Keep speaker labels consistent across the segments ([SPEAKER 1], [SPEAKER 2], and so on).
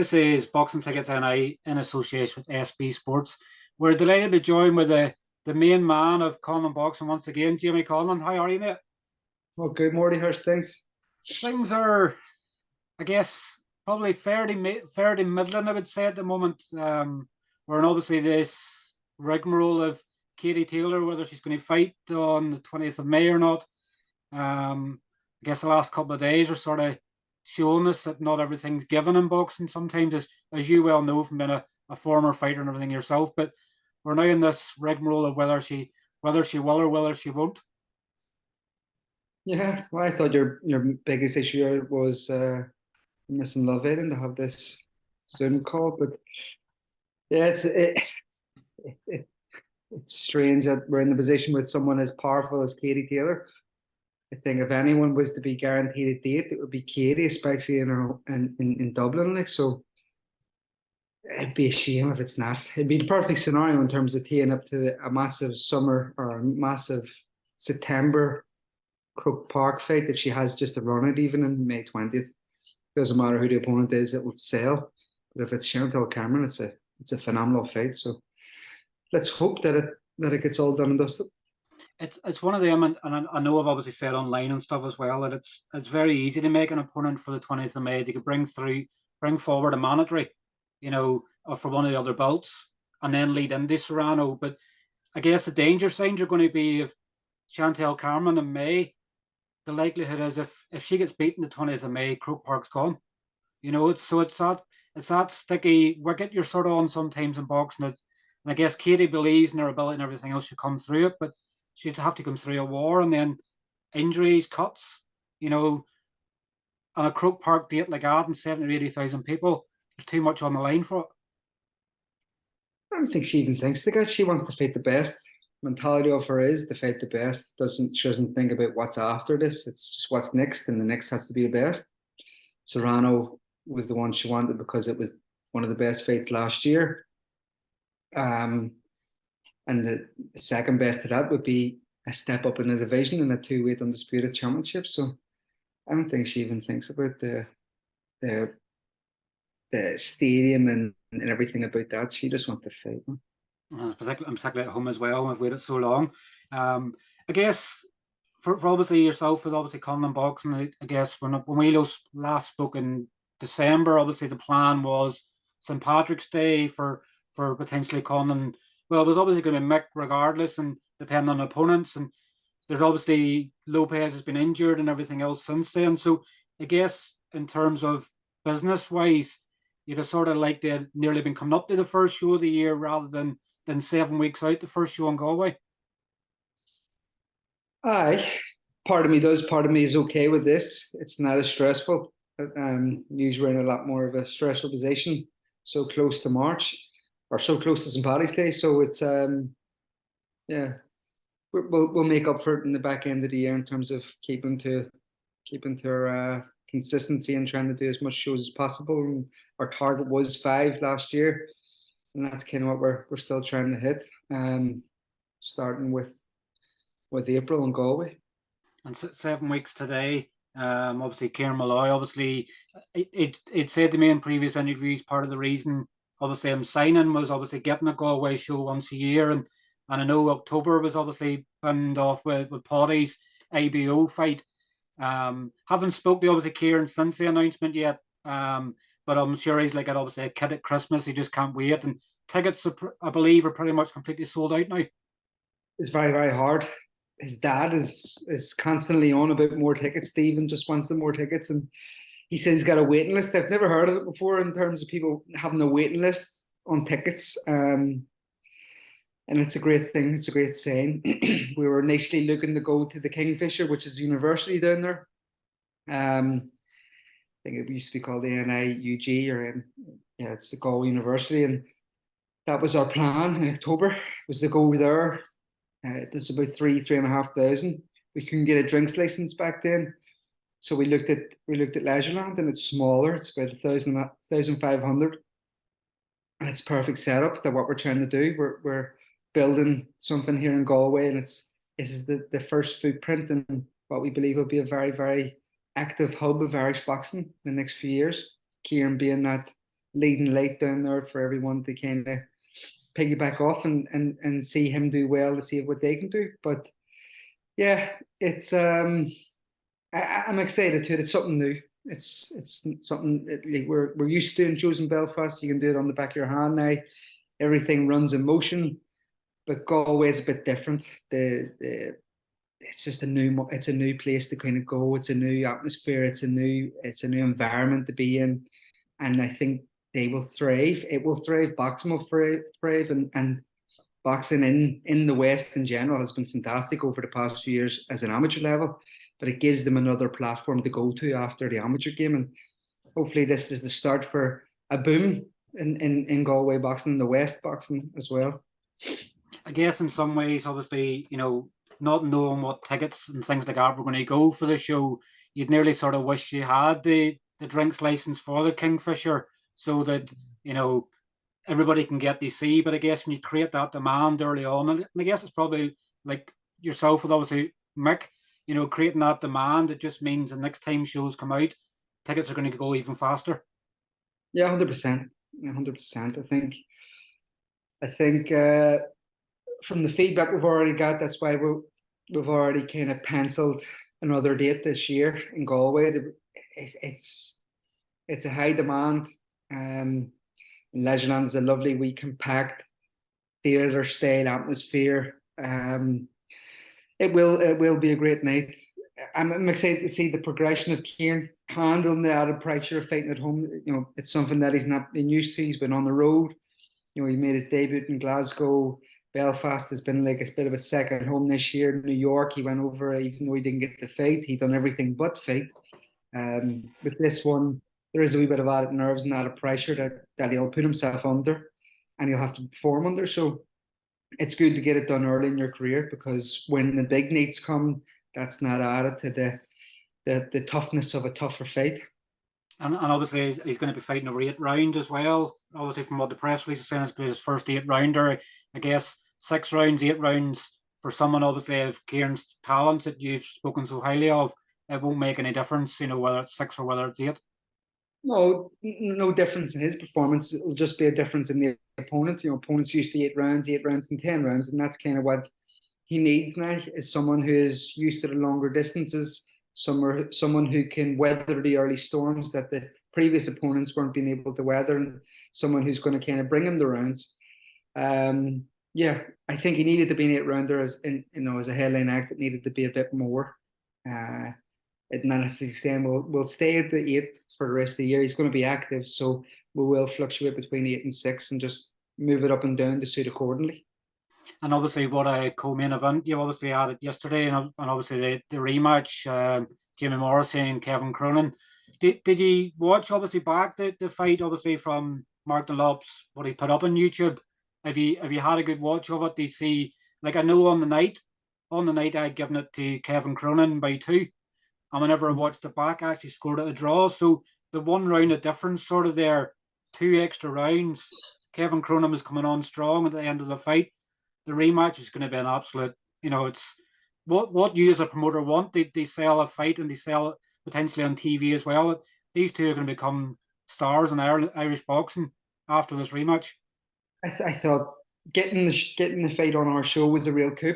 [SPEAKER 1] This is Boxing Tickets NI in association with SB Sports. We're delighted to be joined with the main man of Conlan Boxing once again, Jamie Conlan. How are you, mate?
[SPEAKER 2] Well, good morning, how's things?
[SPEAKER 1] Things are, I guess, probably fairly middling, I would say, at the moment. We're in obviously this rigmarole of Katie Taylor, whether she's going to fight on the 20th of May or not. I guess the last couple of days are sort of showing us that not everything's given in boxing sometimes, as you well know from being a former fighter and everything yourself. But we're now in this rigmarole of whether she will or whether she won't.
[SPEAKER 2] Yeah, well, I thought your biggest issue was missing Love Aid to have this Zoom call, but yeah, it's strange that we're in the position with someone as powerful as Katie Taylor. I think if anyone was to be guaranteed a date, it would be Katie, especially in Dublin. Like, so it'd be a shame if it's not. It'd be the perfect scenario in terms of teeing up to a massive summer or a massive September Croke Park fight that she has just to run it even in May 20th. Doesn't matter who the opponent is, it will sell. But if it's Chantal Cameron, it's a phenomenal fight. So let's hope that it gets all done and dusted.
[SPEAKER 1] It's one of them, and I know I've obviously said online and stuff as well that it's very easy to make an opponent for the 20th of May. They could bring forward a mandatory, for one of the other belts, and then lead into Serrano. But I guess the danger signs are going to be if Chantal Cameron in May, the likelihood is if she gets beaten the 20th of May, Croke Park's gone. It's that sticky wicket you're sort of on sometimes in boxing. And I guess Katie believes in her ability and everything else, she'll come through it, but she'd have to come through a war and then injuries, cuts, on a Croke Park date like that and 70,000 or 80,000 people. There's too much on the line for it.
[SPEAKER 2] I don't think she even thinks the guy. She wants to fight the best. Mentality of her is to fight the best. She doesn't think about what's after this. It's just what's next, and the next has to be the best. Serrano was the one she wanted because it was one of the best fights last year. And the second best to that would be a step up in the division in a two-weight undisputed championship. So I don't think she even thinks about the stadium and everything about that. She just wants to fight.
[SPEAKER 1] I'm particularly at home as well. I've waited so long. I guess for obviously yourself with obviously Conlan Boxing, I guess when we last spoke in December, obviously the plan was St. Patrick's Day for potentially Conlan. Well, it was obviously going to be Mick regardless, and depending on opponents. And there's obviously Lopez has been injured and everything else since then. So I guess in terms of business wise, you'd have sort of like they'd nearly been coming up to the first show of the year rather than 7 weeks out, the first show in Galway.
[SPEAKER 2] Aye, part of me does. Part of me is okay with this. It's not as stressful. Usually we're in a lot more of a stressful position, so close to March, or so close to St. Paddy's Day. So it's yeah, we'll make up for it in the back end of the year in terms of keeping to our consistency and trying to do as much shows as possible. And our target was 5 last year, and that's kind of what we're still trying to hit. Starting with April in Galway.
[SPEAKER 1] And 7 weeks today. Obviously Kieran Malloy, obviously it said to me in previous interviews part of the reason obviously I'm signing was obviously getting a Galway show once a year, and I know October was obviously pinned off with Paulie's IBO fight. Haven't spoke to obviously Kieran since the announcement yet, but I'm sure he's like obviously a kid at Christmas. He just can't wait, and tickets I believe are pretty much completely sold out now.
[SPEAKER 2] It's very, very hard. His dad is constantly on about more tickets. Stephen just wants some more tickets, and he says he's got a waiting list. I've never heard of it before in terms of people having a waiting list on tickets. And it's a great thing. It's a great saying. We were initially looking to go to the Kingfisher, which is a university down there. I think it used to be called the NIUG, yeah, it's the Galway University, and that was our plan in October, was to go there. It's about 3,500. We couldn't get a drinks license back then, so we looked at Leisureland, and it's smaller. It's about 1,500, and it's perfect setup. That what we're trying to do. We're building something here in Galway, and this is the first footprint in what we believe will be a very, very active hub of Irish boxing in the next few years. Kieran being that leading light down there for everyone to kind of piggyback off and see him do well to see what they can do. But yeah, it's I'm excited to it. It's something new. It's something like we're used to in choosing Belfast. You can do it on the back of your hand now. Everything runs in motion, but Galway's a bit different. The it's just a new place to kind of go. It's a new atmosphere. It's a new environment to be in, and I think they will thrive. It will thrive. Boxing will thrive, and boxing in the West in general has been fantastic over the past few years as an amateur level, but it gives them another platform to go to after the amateur game, and hopefully this is the start for a boom in Galway boxing, the West boxing as well.
[SPEAKER 1] I guess in some ways, obviously, not knowing what tickets and things like that were going to go for the show, you'd nearly sort of wish you had the drinks license for the Kingfisher so that, everybody can get to see. But I guess when you create that demand early on, and I guess it's probably like yourself with obviously Mick, creating that demand, it just means the next time shows come out, tickets are going to go even faster.
[SPEAKER 2] Yeah, 100%. 100%. I think from the feedback we've already got, that's why we've already kind of penciled another date this year in Galway. It's a high demand. Legendland is a lovely, wee, compact theatre style atmosphere. It will be a great night. I'm excited to see the progression of Kieran handling the added pressure of fighting at home. It's something that he's not been used to. He's been on the road. He made his debut in Glasgow. Belfast has been like a bit of a second home this year. New York, he went over, even though he didn't get the fight, he done everything but fight. With this one, there is a wee bit of added nerves and added pressure that he'll put himself under, and he'll have to perform under. So it's good to get it done early in your career, because when the big nights come, that's not added to the toughness of a tougher fight.
[SPEAKER 1] And obviously he's going to be fighting over 8 rounds as well. Obviously, from what the press release is saying, it's going to be his first 8-rounder. I guess 6 rounds, 8 rounds for someone obviously of Kieran's talents that you've spoken so highly of, it won't make any difference, whether it's 6 or whether it's 8.
[SPEAKER 2] No difference in his performance. It'll just be a difference in the opponent. Opponents used to 8 rounds, and 10 rounds, and that's kind of what he needs now, is someone who is used to the longer distances, someone who can weather the early storms that the previous opponents weren't being able to weather, and someone who's going to kind of bring him the rounds. Yeah, I think he needed to be an 8-rounder as a headline act. It needed to be a bit more. Not necessarily saying we'll stay at the 8 for the rest of the year. He's going to be active, so we will fluctuate between 8 and 6 and just move it up and down to suit accordingly.
[SPEAKER 1] And obviously, what a co-main event you obviously had it yesterday, and obviously the rematch, Jamie Morrissey and Kevin Cronin. Did you watch obviously back the fight obviously from Mark Dunlop's what he put up on YouTube? Have you had a good watch of it? Do you see, like, I know on the night I'd given it to Kevin Cronin by 2, and whenever I watched it back, I actually scored it a draw. So the 1 round of difference sort of there, 2 extra rounds. Kevin Cronin was coming on strong at the end of the fight. The rematch is going to be an absolute, it's what you as a promoter want. They sell a fight and they sell it potentially on TV as well. These two are going to become stars in Irish boxing after this rematch.
[SPEAKER 2] I thought getting the fight on our show was a real coup.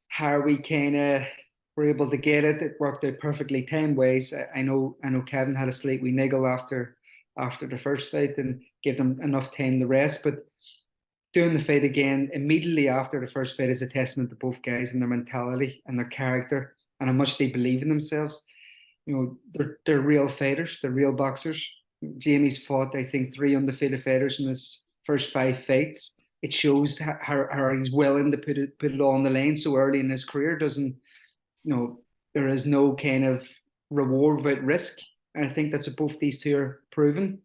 [SPEAKER 2] How we kind of were able to get it worked out perfectly 10 ways. I know Kevin had a slight wee niggle after the first fight and gave them enough time to rest, but doing the fight again immediately after the first fight is a testament to both guys and their mentality and their character and how much they believe in themselves. They're real fighters, they're real boxers. Jamie's fought, I think, 3 undefeated fighters in his first 5 fights. It shows how he's willing to put it all on the line so early in his career. There is no kind of reward without risk. And I think that's what both these two are proven.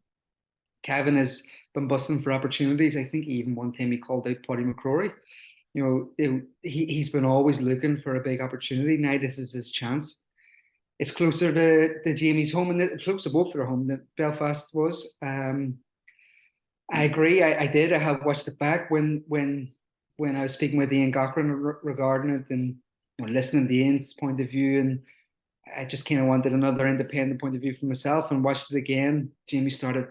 [SPEAKER 2] Kevin has been busting for opportunities. I think even one time he called out Paulie McCrory. He's been always looking for a big opportunity. Now this is his chance. It's closer to Jamie's home, and it's closer both for their home than Belfast was. I agree. I did. I have watched it back when I was speaking with Ian Cochran regarding it, and listening to Ian's point of view, and I just kind of wanted another independent point of view for myself and watched it again. Jamie started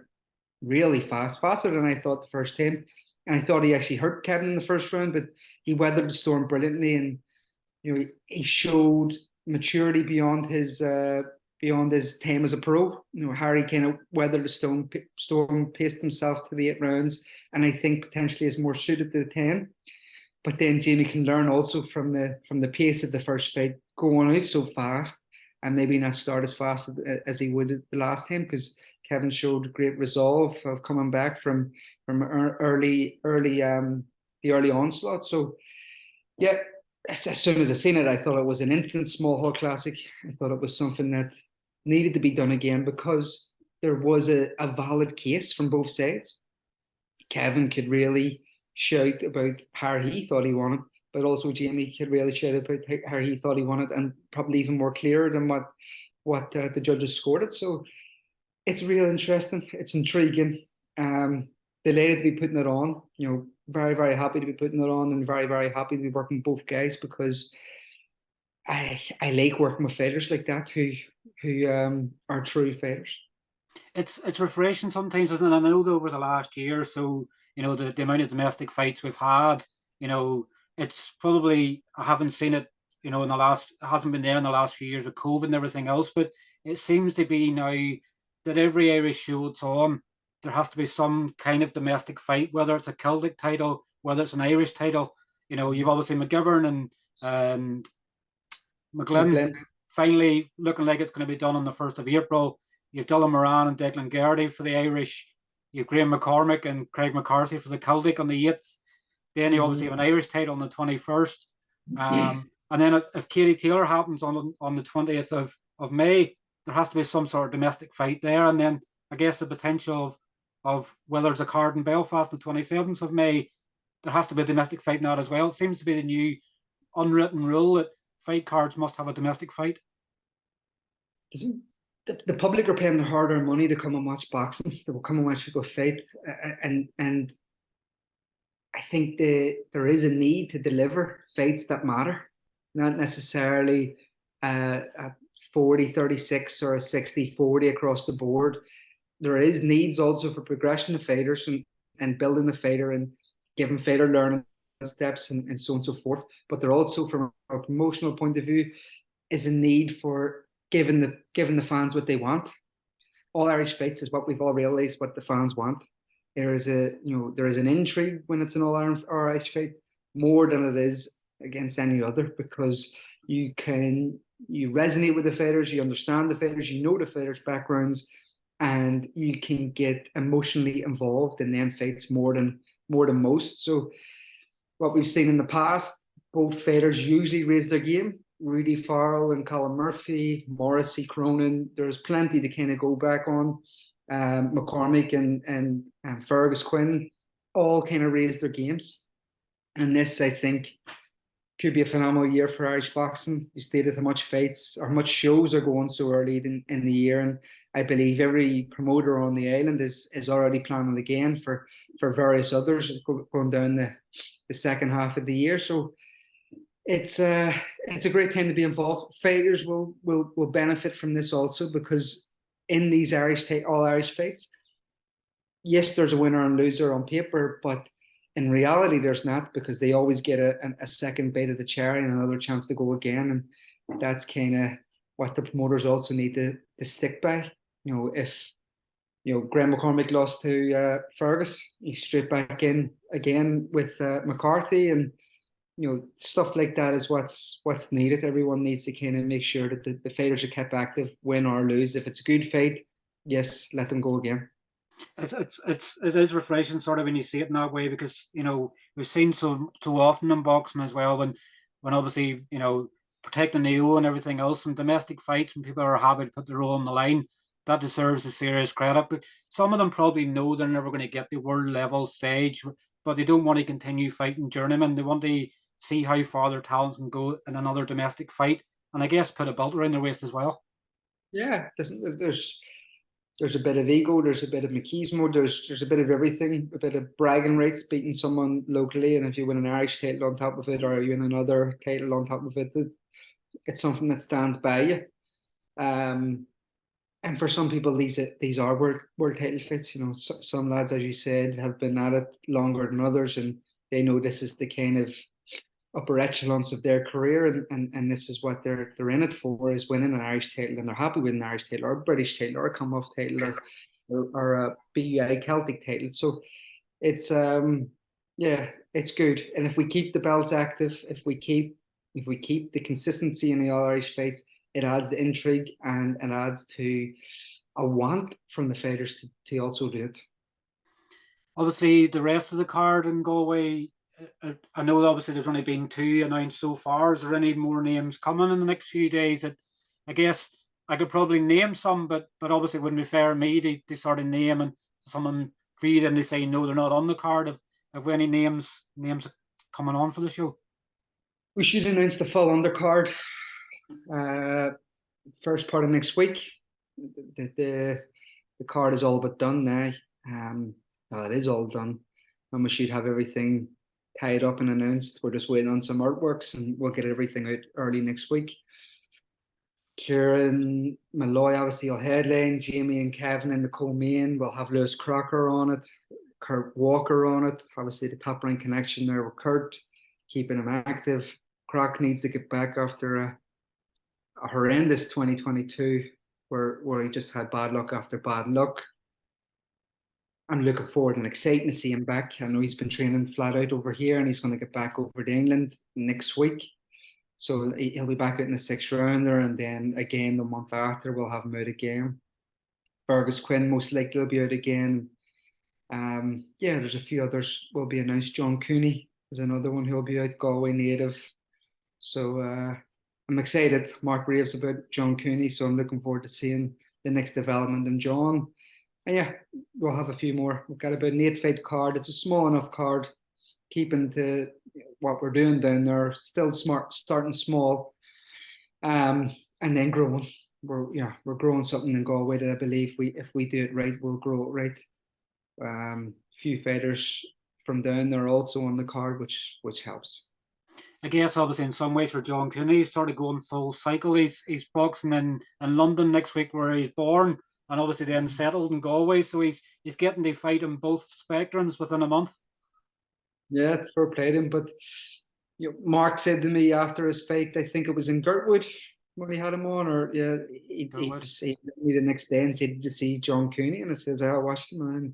[SPEAKER 2] really fast, faster than I thought the first time. And I thought he actually hurt Kevin in the first round, but he weathered the storm brilliantly. And he showed maturity beyond his time as a pro. Harry kind of weathered the storm, paced himself to the 8 rounds, and I think potentially is more suited to the 10. But then Jamie can learn also from the pace of the first fight, going out so fast and maybe not start as fast as he would the last time, because Kevin showed great resolve of coming back from the early onslaught. So yeah, as soon as I seen it, I thought it was an instant small hall classic. I thought it was something that needed to be done again because there was a valid case from both sides. Kevin could really shout about how he thought he won it, but also Jamie could really shout about how he thought he won it, and probably even more clearer than what the judges scored it. So it's real interesting. It's intriguing. Delighted to be putting it on. Very, very happy to be putting it on, and very, very happy to be working with both guys, because I like working with fighters like that who are true fighters.
[SPEAKER 1] It's refreshing sometimes, isn't it? I know that over the last year or so, the amount of domestic fights we've had, it's probably, I haven't seen it, it hasn't been there in the last few years with COVID and everything else, but it seems to be now that every Irish show it's on, there has to be some kind of domestic fight, whether it's a Celtic title, whether it's an Irish title. You've obviously McGivern and McGlynn finally looking like it's going to be done on the 1st of April. You've Dylan Moran and Declan Geraghty for the Irish. You've Graham McCormick and Craig McCarthy for the Celtic on the 8th. Then you obviously have an Irish title on the 21st. And then if Katie Taylor happens on the 20th of May, there has to be some sort of domestic fight there. And then I guess the potential of whether there's a card in Belfast on the 27th of May, there has to be a domestic fight in that as well. It seems to be the new unwritten rule that fight cards must have a domestic fight.
[SPEAKER 2] The public are paying their hard-earned money to come and watch boxing. They will come and watch people fight, and I think there is a need to deliver fights that matter, not necessarily a 40-36 or a 60-40 across the board. There is needs also for progression of fighters and building the fighter and giving fighter learning steps and so on and so forth. But there also, from a promotional point of view, is a need for giving the fans what they want. All Irish fights is what we've all realised what the fans want. There is an intrigue when it's an all Irish fight more than it is against any other, because you resonate with the fighters, you understand the fighters, you know the fighters' backgrounds, and you can get emotionally involved in them fights more than most. So what we've seen in the past, both fighters usually raise their game. Rudy Farrell and Colin Murphy, Morrissey, Cronin. There's plenty to kind of go back on. McCormick and Fergus Quinn all kind of raised their games. And this, I think, could be a phenomenal year for Irish boxing. You stated how much fights or much shows are going so early in the year. And I believe every promoter on the island is already planning again for various others going down the second half of the year. So it's a great time to be involved. Fighters will benefit from this also, because in these all Irish fights, yes, there's a winner and loser on paper, but in reality, there's not, because they always get a second bite of the cherry and another chance to go again. And that's kind of what the promoters also need to stick by. If Graham McCormick lost to Fergus, he's straight back in again with McCarthy, and stuff like that is what's needed. Everyone needs to kind of make sure that the fighters are kept active, win or lose. If it's a good fight, yes, let them go again.
[SPEAKER 1] It is refreshing sort of when you see it in that way, because we've seen so often in boxing as well when obviously protecting the O and everything else, and domestic fights when people are happy to put their O on the line, that deserves a serious credit. But some of them probably know they're never going to get the world level stage, but they don't want to continue fighting journeymen. They want to see how far their talents can go in another domestic fight, and I guess put a belt around their waist as well.
[SPEAKER 2] Yeah, there's a bit of ego, there's a bit of machismo, there's a bit of everything, a bit of bragging rights, beating someone locally, and if you win an Irish title on top of it, or you win another title on top of it, it's something that stands by you. And for some people, these are world title fights. You know, some lads, as you said, have been at it longer than others, and they know this is the kind of upper echelons of their career, and this is what they're in it for, is winning an Irish title, and they're happy with an Irish title or a British title or a come-off title or a BUI Celtic title. So it's yeah, it's good. And if we keep the belts active, if we keep the consistency in the All Irish fights, it adds the intrigue and it adds to a want from the fighters to also do it.
[SPEAKER 1] Obviously, the rest of the card in Galway, I know obviously there's only been 2 announced so far. Is there any more names coming in the next few days? I guess I could probably name some, but obviously it wouldn't be fair to me to sort of name and someone for you, then they say no, they're not on the card. Have any names coming on for the show?
[SPEAKER 2] We should announce the full undercard first part of next week. The card is all but done now. Well, it is all done, and we should have everything tied up and announced. We're just waiting on some artworks, and we'll get everything out early next week. Kieran Malloy obviously will headline. Jamie and Kevin in the co-main. We'll have Lewis Crocker on it, Kurt Walker on it. Obviously, the top rank connection there with Kurt, keeping him active. Croc needs to get back after a horrendous 2022 where he just had bad luck after bad luck. I'm looking forward and excited to see him back. I know he's been training flat out over here, and he's going to get back over to England next week. So he'll be back out in the 6th rounder, and then again the month after we'll have him out again. Fergus Quinn most likely will be out again. Yeah, there's a few others will be announced. John Cooney is another one who'll be out, Galway native. So I'm excited. Mark raves about John Cooney, so I'm looking forward to seeing the next development in John. And yeah, we'll have a few more. We've got about an 8-fight card. It's a small enough card, keeping to what we're doing down there. Still smart, starting small, and then growing. We're growing something in Galway that I believe if we do it right, we'll grow it right. Few fighters from down there also on the card, which helps.
[SPEAKER 1] I guess obviously in some ways for John Cooney, he's sort of going full cycle. He's boxing in London next week where he's born, and obviously then settled in Galway. So he's getting to fight on both spectrums within a month.
[SPEAKER 2] Yeah, it's fair play to him. But Mark said to me after his fight, I think it was in Gertwood when he had him on, or yeah, he me the next day and said, "Did you see John Cooney?" And I says, "I watched him, and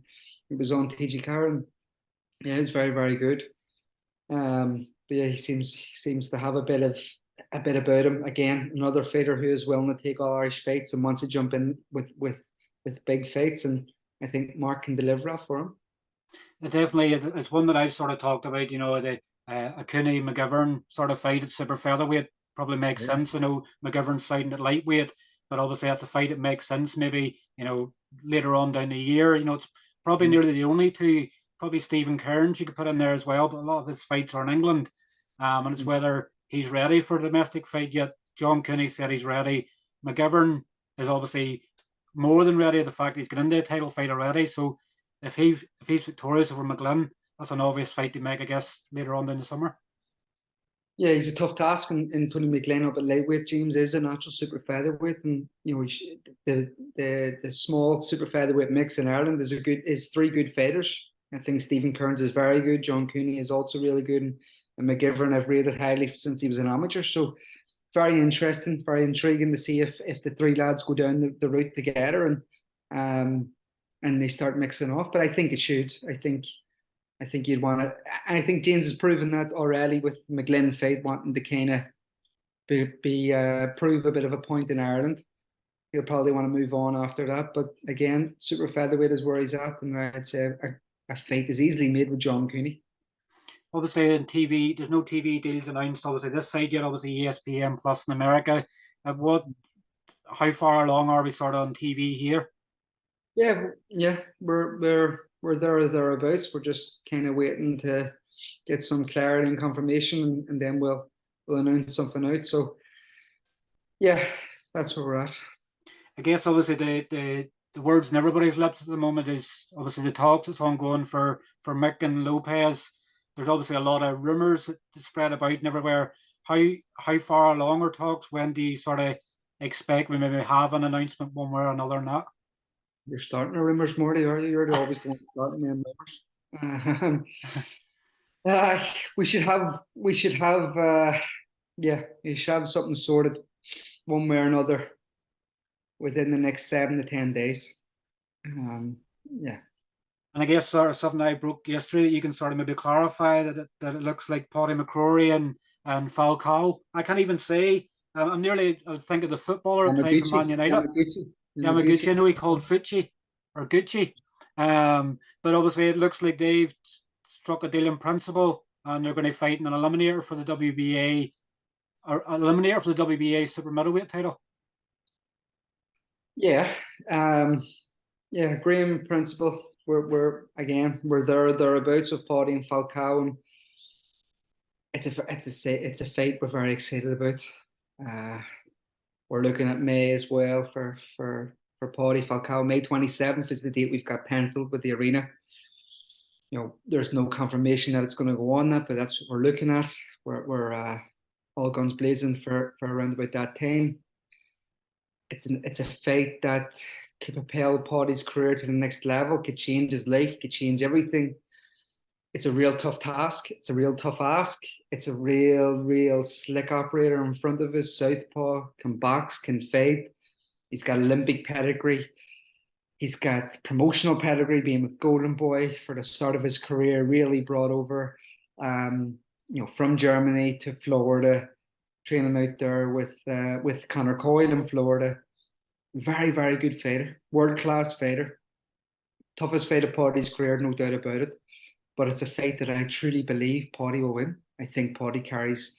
[SPEAKER 2] he was on TG Karen. Yeah, he was very, very good. But yeah, he seems to have a bit about him. Again, another fighter who is willing to take all Irish fights and wants to jump in with big fights, and I think Mark can deliver that for him.
[SPEAKER 1] Definitely, it's one that I've sort of talked about. You know, the a Cooney McGivern sort of fight at super featherweight probably makes sense. I know McGivern's fighting at lightweight, but obviously that's a fight that makes sense. Maybe later on down the year. It's probably nearly the only two. Probably Stephen Kearns you could put in there as well, but a lot of his fights are in England, and it's whether he's ready for a domestic fight yet. John Cooney said he's ready. McGivern is obviously more than ready. The fact he's getting into a title fight already, so if he's victorious over McGlynn, that's an obvious fight to make, I guess, later on in the summer.
[SPEAKER 2] Yeah, he's a tough task, and Tony McGlynn up at lightweight. James is a natural super featherweight, and the small super featherweight mix in Ireland is 3 good fighters. I think Stephen Kearns is very good. John Cooney is also really good, and McGivern I've rated highly since he was an amateur. So very interesting, very intriguing to see if the 3 lads go down the route together and they start mixing off. But I think it should. I think you'd want it. I think James has proven that already with McGlynn fight, wanting to kind of prove a bit of a point in Ireland. He'll probably want to move on after that. But again, super featherweight is where he's at, and I'd say a fight is easily made with John Cooney.
[SPEAKER 1] Obviously, in TV, there's no TV deals announced. Obviously, this side yet. Obviously, ESPN Plus in America. How far along are we sort of on TV here?
[SPEAKER 2] Yeah, we're there or thereabouts. We're just kind of waiting to get some clarity and confirmation, and then we'll announce something out. So yeah, that's where we're at.
[SPEAKER 1] I guess obviously the words in everybody's lips at the moment is obviously the talks that's ongoing for Mick and Lopez. There's obviously a lot of rumours that spread about and everywhere. How far along are talks? When do you sort of expect we maybe have an announcement one way or another on that?
[SPEAKER 2] You're starting the rumours, Morty, are you? You're always the one starting them rumours. We should have, yeah, we should have something sorted one way or another within the next 7 to 10 days. Yeah.
[SPEAKER 1] And I guess sort of something I broke yesterday, you can sort of maybe clarify that it looks like Paddy McCrory and Falcao. I can't even say. I'm nearly. I would think of the footballer who played for Man United. Yamaguchi. I know he called Fucci or Gucci. But obviously it looks like they've struck a deal in principle, and they're going to fight in an eliminator for the WBA or eliminator for the WBA super middleweight title.
[SPEAKER 2] Yeah. Yeah, Graham principle. We're thereabouts with Paulie and Falcao, and it's a fight we're very excited about. We're looking at May as well for Paulie Falcao. May 27th is the date we've got penciled with the arena. There's no confirmation that it's going to go on that, but that's what we're looking at. We're all guns blazing for around about that time. It's a fight that could propel Paudie's career to the next level, could change his life, could change everything. It's a real tough task. It's a real tough ask. It's a real slick operator in front of us. Southpaw, can box, can fight. He's got Olympic pedigree. He's got promotional pedigree, being with Golden Boy for the start of his career, really brought over, from Germany to Florida, training out there with Connor Coyle in Florida. Very, very good fighter, world-class fighter. Toughest fight of Paudie's career, no doubt about it. But it's a fight that I truly believe Paudie will win. I think Paudie carries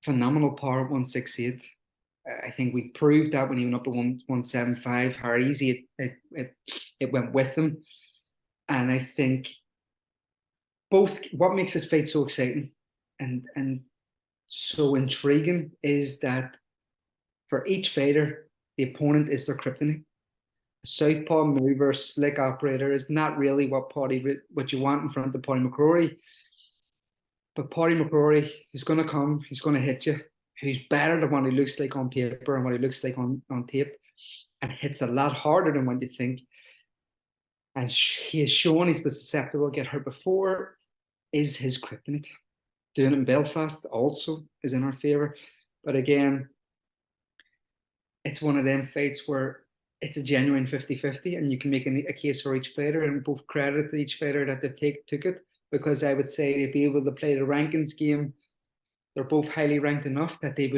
[SPEAKER 2] phenomenal power at 168. I think we proved that when he went up to 175, how easy it went with him. And I think what makes this fight so exciting and so intriguing is that for each fighter, the opponent is their kryptonite. A southpaw mover, slick operator is not really what you want in front of Paddy McCrory. But Paddy McCrory, he's going to come, he's going to hit you. He's better than what he looks like on paper and what he looks like on tape, and hits a lot harder than what you think. And he has shown he's been susceptible to get hurt before, is his kryptonite. Doing it in Belfast also is in our favour. But again, it's one of them fights where it's a genuine 50-50, and you can make a case for each fighter, and both credit to each fighter that they've took it, because I would say to be able to play the rankings game, they're both highly ranked enough that they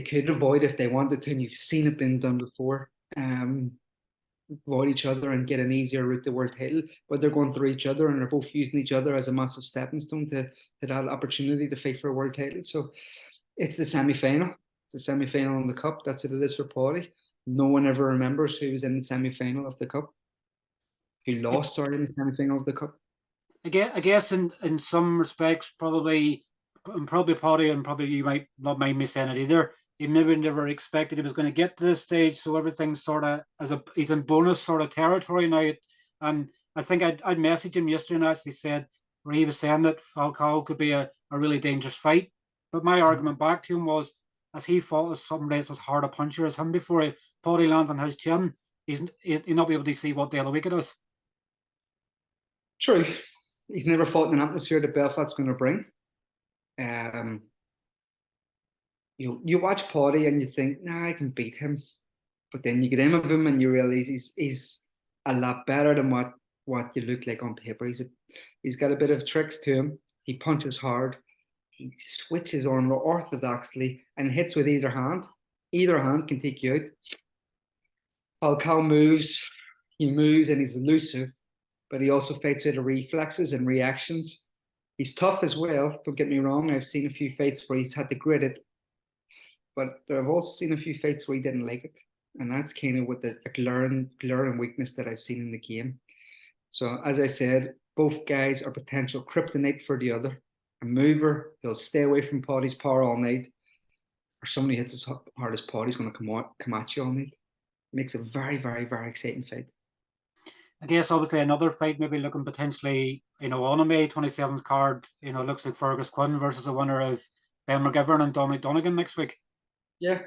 [SPEAKER 2] could avoid if they wanted to, and you've seen it been done before, avoid each other and get an easier route to world title, but they're going through each other and they're both using each other as a massive stepping stone to that opportunity to fight for a world title. So it's the semi-final. It's a semi-final in the cup. That's what it is for Paulie. No one ever remembers who was in the semi-final of the cup. Who lost, sorry, in the semi-final of the cup.
[SPEAKER 1] I guess in some respects, probably Paddy, and probably you might not mind me saying it either, he maybe never expected he was going to get to this stage, so everything's sort of he's in bonus sort of territory now. And I think I'd messaged him yesterday and actually said where he was saying that Falcao could be a really dangerous fight. But my argument back to him was, as he fought as somebody that's as hard a puncher as him before, Paddy lands on his chin, he'll not be able to see what day of the week it is.
[SPEAKER 2] True. He's never fought in an atmosphere that Belfast's going to bring. You watch Paulie and you think, nah, I can beat him. But then you get in with him and you realize he's a lot better than what you look like on paper. He's got a bit of tricks to him. He punches hard. He switches on orthodoxly and hits with either hand. Either hand can take you out. Falcao moves. He moves and he's elusive, but he also fights out of reflexes and reactions. He's tough as well, don't get me wrong. I've seen a few fights where he's had to grit it, but I've also seen a few fights where he didn't like it. And that's kind of with the glaring weakness that I've seen in the game. So as I said, both guys are potential kryptonite for the other. A mover, he'll stay away from Paudie's power all night. Or somebody hits as hard as Paudie's going to come at you all night. It makes a very, very, very exciting fight.
[SPEAKER 1] I guess obviously another fight maybe looking potentially, on a May 27th card, looks like Fergus Quinn versus the winner of Ben McGivern and Dominic Donegan next week.
[SPEAKER 2] Yeah.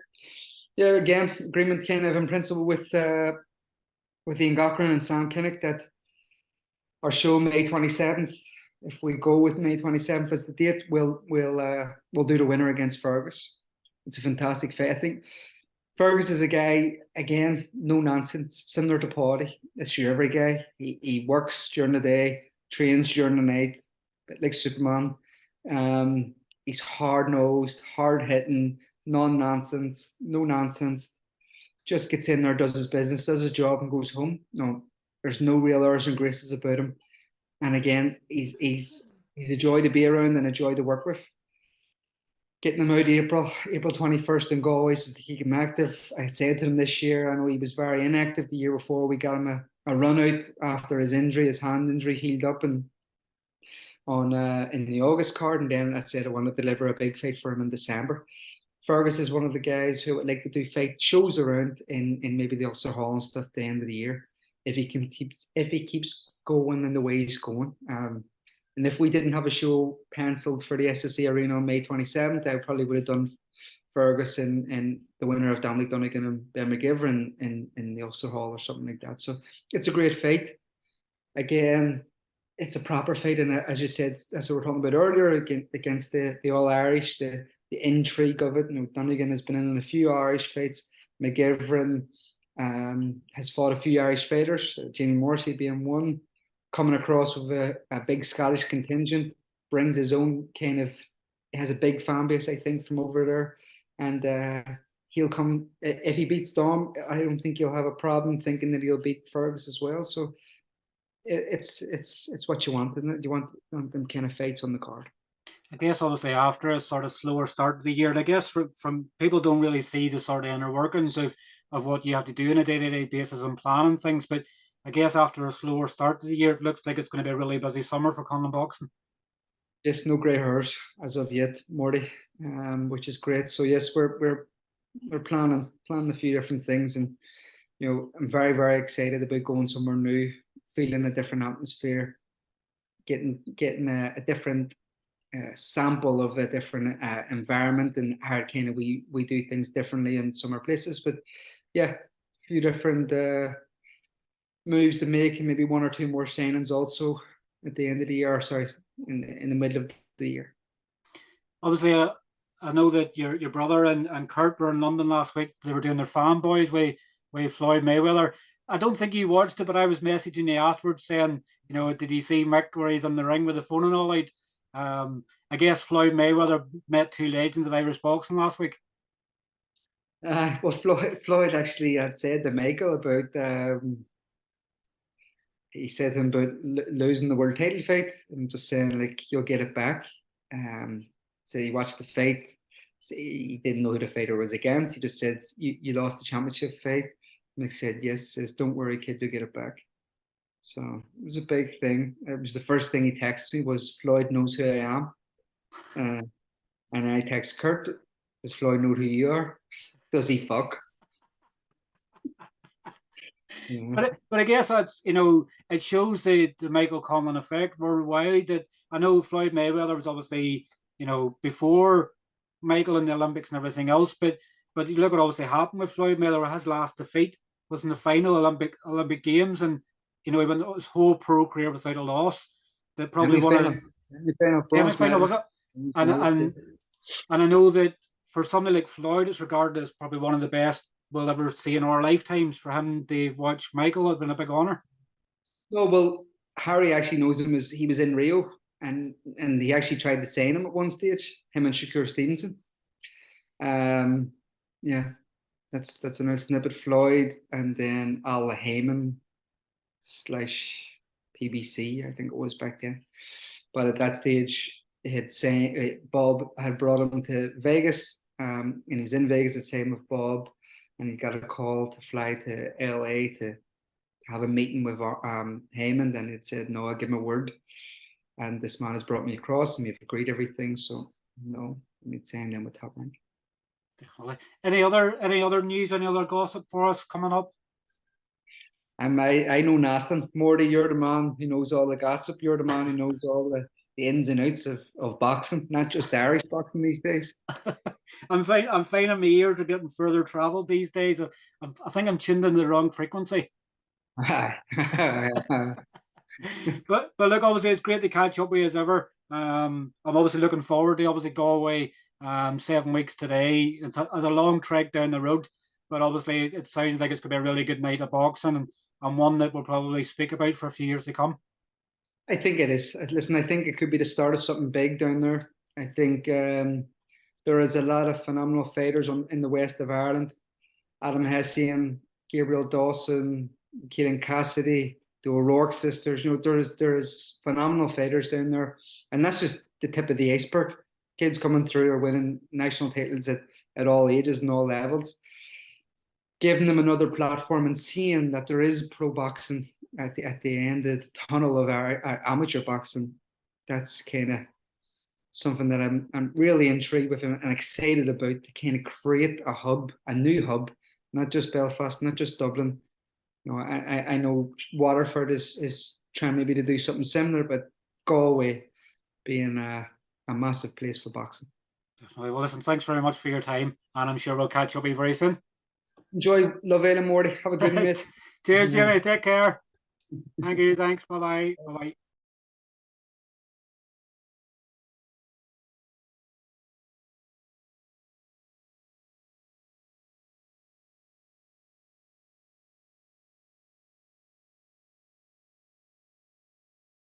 [SPEAKER 2] Yeah, again, agreement kind of in principle with Ian Cochran and Sam Kinnock that our show May 27th. If we go with May 27th as the date, we'll do the winner against Fergus. It's a fantastic fight. I think Fergus is a guy, again, no nonsense, similar to Paulie. It's your every guy. He works during the day, trains during the night, a bit like Superman. He's hard nosed, hard hitting, non nonsense, no nonsense. Just gets in there, does his business, does his job, and goes home. No, there's no real airs and graces about him. And again, he's a joy to be around and a joy to work with. Getting him out April 21st in Galway so to keep him active. I said to him this year, I know he was very inactive the year before. We got him a run out after his injury, his hand injury healed up and on in the August card. And then I said I want to deliver a big fight for him in December. Fergus is one of the guys who would like to do fight shows around in maybe the Ulster Hall and stuff at the end of the year. If he keeps going in the way he's going. And if we didn't have a show penciled for the SSE Arena on May 27th, I probably would have done Fergus and the winner of Dominic Donegan and Ben McGivern in the Ulster Hall or something like that. So it's a great fight. Again, it's a proper fight, and as you said, as we were talking about earlier, against the All Irish, the intrigue of it. You know, Donegan has been in a few Irish fights. McGivern has fought a few Irish fighters, Jamie Morrissey being one. Coming across with a big Scottish contingent, brings his own kind of, has a big fan base, I think, from over there. And he'll come, if he beats Dom, I don't think he'll have a problem thinking that he'll beat Fergus as well. So it's what you want, isn't it? You want them kind of fights on the card.
[SPEAKER 1] I guess obviously after a sort of slower start of the year, and I guess from people don't really see the sort of inner workings of what you have to do on a day-to-day basis and planning things, but I guess after a slower start to the year, it looks like it's going to be a really busy summer for Conlan boxing.
[SPEAKER 2] Yes, no grey hairs as of yet, Morty, which is great. So yes, we're planning a few different things, and you know, I'm very excited about going somewhere new, feeling a different atmosphere, getting a different sample of a different environment and how kind of we do things differently in summer places. But yeah, a few different moves to make, and maybe one or two more signings also at the end of the year. Sorry, in the middle of the year.
[SPEAKER 1] Obviously, I know that your brother and Kurt were in London last week. They were doing their fanboys with Floyd Mayweather. I don't think you watched it, but I was messaging you afterwards saying, you know, did you see Mick where he's on the ring with the phone and all that? I guess Floyd Mayweather met two legends of Irish boxing last week.
[SPEAKER 2] Well, Floyd actually had said to Michael about he said to him about losing the world title fight and just saying like you'll get it back. So he watched the fight. So he didn't know who the fighter was against. He just said you lost the championship fight. Mick said yes. Says don't worry, kid, you'll get it back. So it was a big thing. It was the first thing he texted me was Floyd knows who I am. And I text Kurt, does Floyd know who you are? Does he fuck?
[SPEAKER 1] Yeah. But I guess that's, you know, it shows the Michael Conlan effect worldwide. That I know Floyd Mayweather was obviously, you know, before Michael in the Olympics and everything else, but you look what obviously happened with Floyd Mayweather. His last defeat was in the final Olympic Games, and you know, he went his whole pro career without a loss. That probably one of the semi-final was it? And I know that for somebody like Floyd, it's regarded as probably one of the best we'll ever see in our lifetimes. For him to watch Michael has been a big honour.
[SPEAKER 2] No, well, Harry actually knows him as he was in Rio, and he actually tried to sign him at one stage. Him and Shakur Stevenson. Yeah, that's an old snippet. Floyd, and then Al Heyman / PBC, I think it was back then. But at that stage, Bob had brought him to Vegas, and he was in Vegas the same with Bob, and he got a call to fly to LA to have a meeting with Heyman, and it said no, I give him a word, and this man has brought me across, and we've agreed everything. So no, I'm saying them with top rank.
[SPEAKER 1] Any other news? Any other gossip for us coming up?
[SPEAKER 2] I know nothing. Morty, you're the man who knows all the gossip. You're the man who knows all the ins and outs of boxing, not just Irish boxing these days.
[SPEAKER 1] I'm finding my ears are getting further traveled these days. I think I'm tuned in the wrong frequency. but look, obviously it's great to catch up with you as ever. I'm obviously looking forward to obviously Galway 7 weeks today. It's a long trek down the road, but obviously it sounds like it's going to be a really good night of boxing and one that we'll probably speak about for a few years to come.
[SPEAKER 2] I think it is. Listen, I think it could be the start of something big down there. I think there is a lot of phenomenal fighters in the west of Ireland. Adam Hessian, Gabriel Dawson, Keelan Cassidy, the O'Rourke sisters. You know, there is phenomenal fighters down there, and that's just the tip of the iceberg. Kids coming through are winning national titles at all ages and all levels. Giving them another platform and seeing that there is pro boxing at the end of the tunnel of our amateur boxing. That's kind of something that I'm really intrigued with and excited about, to kind of create a new hub, not just Belfast, not just Dublin. You know, I know Waterford is trying maybe to do something similar, but Galway being a massive place for boxing.
[SPEAKER 1] Well, listen, thanks very much for your time, and I'm sure we'll catch up with you very soon.
[SPEAKER 2] Enjoy Love Island, Morty. Have a good night.
[SPEAKER 1] Cheers, Jimmy. Take care. Thank you. Thanks. Bye-bye. Bye-bye.